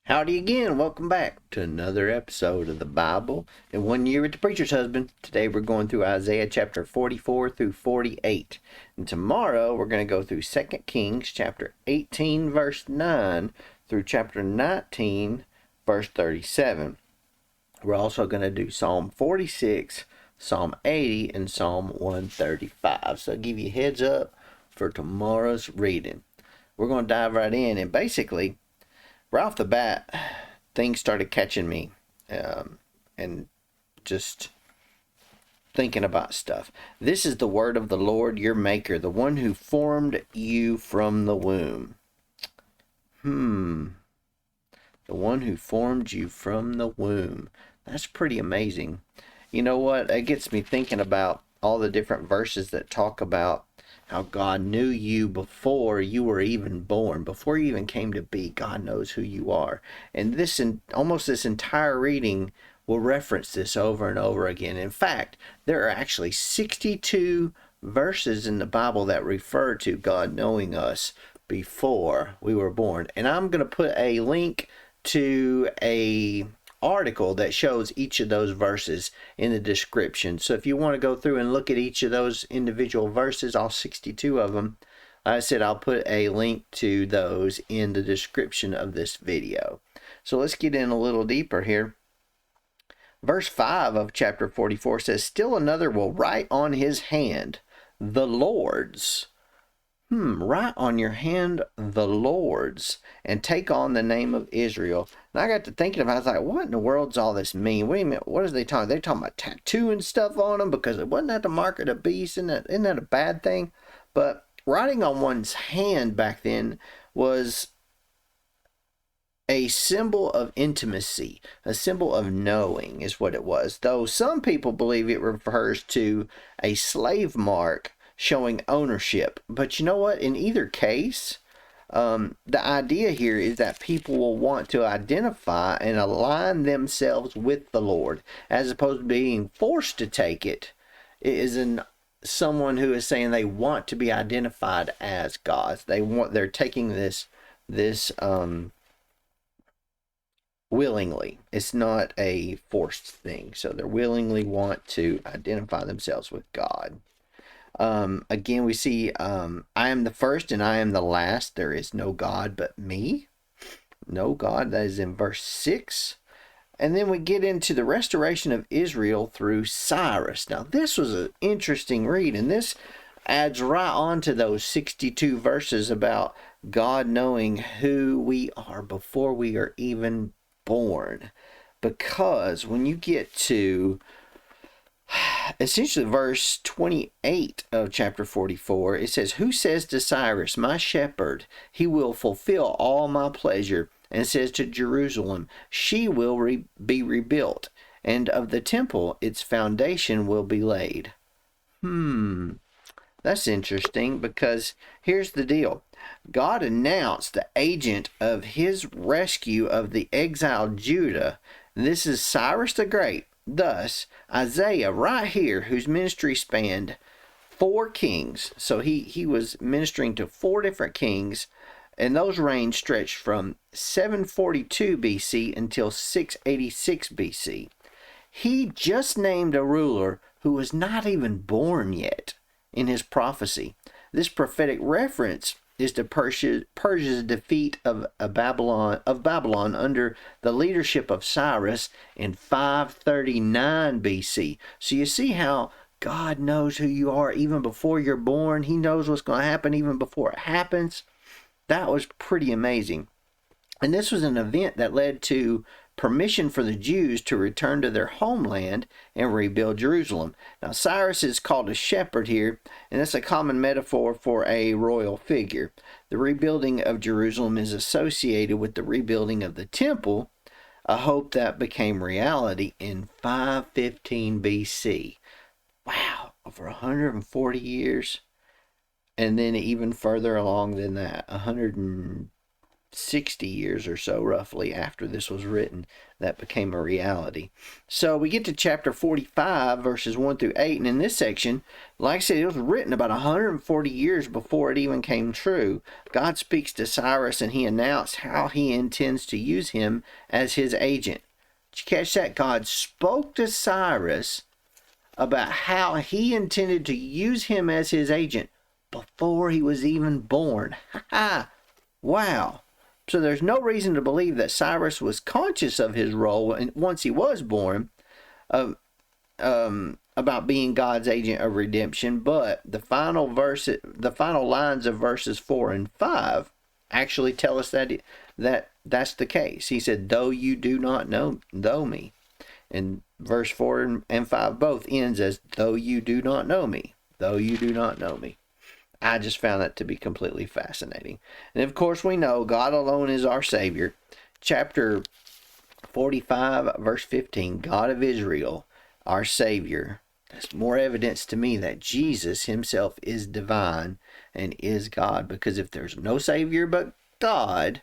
Howdy again. Welcome back to another episode of the Bible in 1 year with the preacher's husband. Today we're going through Isaiah chapter 44 through 48. And tomorrow we're going to go through 2 Kings chapter 18 verse 9 through chapter 19 verse 37. We're also going to do Psalm 46, Psalm 80, and Psalm 135. So I'll give you a heads up for tomorrow's reading. We're going to dive right in, and basically right off the bat, things started catching me, and just thinking about stuff. This is the word of the Lord your maker, the one who formed you from the womb. The one who formed you from the womb. That's pretty amazing. You know what? It gets me thinking about all the different verses that talk about how God knew you before you were even born, before you even came to be. God knows who you are. And almost this entire reading will reference this over and over again. In fact, there are actually 62 verses in the Bible that refer to God knowing us before we were born. And I'm going to put a link to a article that shows each of those verses in the description. So if you want to go through and look at each of those individual verses, all 62 of them, like I said, I'll put a link to those in the description of this video. So let's get in a little deeper here. Verse 5 of chapter 44 says, "Still another will write on his hand, the Lord's." Write on your hand, the Lord's, and take on the name of Israel. And I got to thinking about it. I was like, what in the world does all this mean? Wait a minute, what is they talking? They're talking about tattooing stuff on them, because it wasn't that the mark of the beast? Isn't that a bad thing? But writing on one's hand back then was a symbol of intimacy, a symbol of knowing is what it was. Though some people believe it refers to a slave mark showing ownership. But you know what? In either case, the idea here is that people will want to identify and align themselves with the Lord, as opposed to being forced to take it. It is someone who is saying they want to be identified as gods. They're taking this willingly. It's not a forced thing. So they willingly want to identify themselves with God. Again, we see, I am the first and I am the last. There is no God but me. No God. That is in verse 6. And then we get into the restoration of Israel through Cyrus. Now, this was an interesting read, and this adds right on to those 62 verses about God knowing who we are before we are even born. Because when you get to essentially verse 28 of chapter 44, it says, "Who says to Cyrus, my shepherd, he will fulfill all my pleasure, and says to Jerusalem, she will be rebuilt, and of the temple its foundation will be laid." That's interesting, because here's the deal. God announced the agent of his rescue of the exiled Judah. This is Cyrus the Great. Thus, Isaiah right here, whose ministry spanned 4 kings. So he was ministering to 4 different kings, and those reigns stretched from 742 BC until 686 BC. He just named a ruler who was not even born yet in his prophecy. This prophetic reference is to Persia's defeat of Babylon under the leadership of Cyrus in 539 BC. So you see how God knows who you are even before you're born. He knows what's going to happen even before it happens. That was pretty amazing. And this was an event that led to permission for the Jews to return to their homeland and rebuild Jerusalem. Now, Cyrus is called a shepherd here, and that's a common metaphor for a royal figure. The rebuilding of Jerusalem is associated with the rebuilding of the temple, a hope that became reality in 515 BC. Wow, over 140 years. And then even further along than that, 160 60 years or so, roughly, after this was written, that became a reality. So we get to chapter 45, verses 1 through 8, and in this section, like I said, it was written about 140 years before it even came true. God speaks to Cyrus, and he announced how he intends to use him as his agent. Did you catch that? God spoke to Cyrus about how he intended to use him as his agent before he was even born. Ha ha! Wow. So there's no reason to believe that Cyrus was conscious of his role once he was born, about being God's agent of redemption. But the final lines of verses 4 and 5 actually tell us that's the case. He said, "Though you do not know me," and verse 4 and 5 both ends as, "Though you do not know me, though you do not know me." I just found that to be completely fascinating. And of course, we know God alone is our Savior. Chapter 45, verse 15, God of Israel, our Savior. That's more evidence to me that Jesus himself is divine and is God. Because if there's no Savior but God,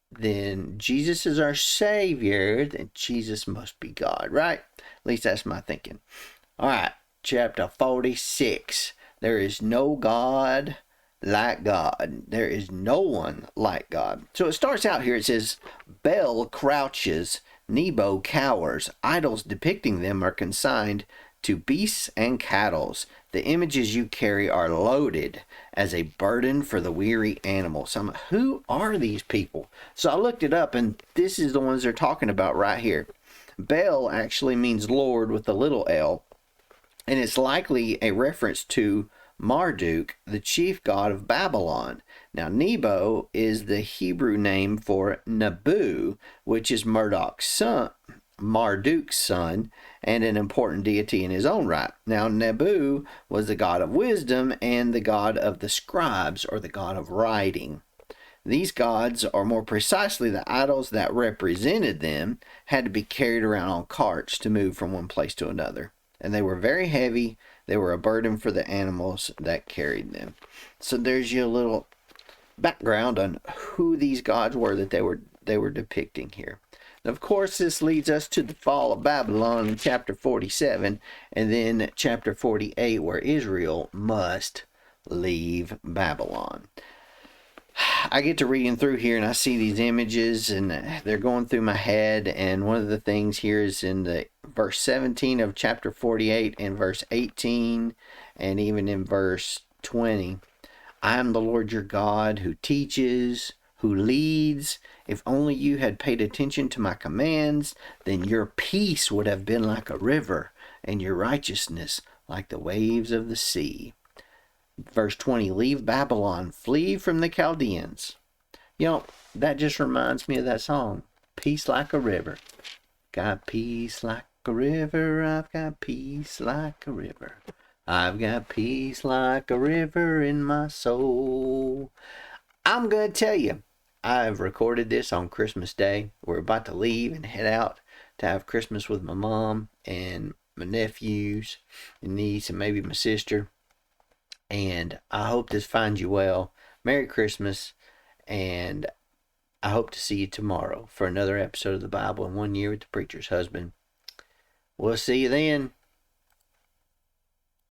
then Jesus is our Savior, then Jesus must be God, right? At least that's my thinking. All right, chapter 46. There is no God like God. There is no one like God. So it starts out here. It says, Bel crouches, Nebo cowers. Idols depicting them are consigned to beasts and cattle. The images you carry are loaded as a burden for the weary animal. So who are these people? So I looked it up, and this is the ones they're talking about right here. Bel actually means Lord with a little L. And it's likely a reference to Marduk, the chief god of Babylon. Now, Nebo is the Hebrew name for Nabu, which is Marduk's son, and an important deity in his own right. Now, Nabu was the god of wisdom and the god of the scribes, or the god of writing. These gods, or more precisely the idols that represented them, had to be carried around on carts to move from one place to another. And they were very heavy. They were a burden for the animals that carried them. So there's your little background on who these gods were that they were depicting here. And of course, this leads us to the fall of Babylon in chapter 47, and then chapter 48, where Israel must leave Babylon. I get to reading through here and I see these images and they're going through my head, and one of the things here is in the verse 17 of chapter 48 and verse 18 and even in verse 20. I am the Lord your God who teaches, who leads. If only you had paid attention to my commands, then your peace would have been like a river and your righteousness like the waves of the sea. Verse 20, leave Babylon, flee from the Chaldeans. You know, that just reminds me of that song, Peace Like a River. Got peace like a river, I've got peace like a river. I've got peace like a river in my soul. I'm going to tell you, I've recorded this on Christmas Day. We're about to leave and head out to have Christmas with my mom and my nephews and niece and maybe my sister. And I hope this finds you well. Merry Christmas, and I hope to see you tomorrow for another episode of the Bible in 1 Year with the Preacher's Husband. We'll see you then.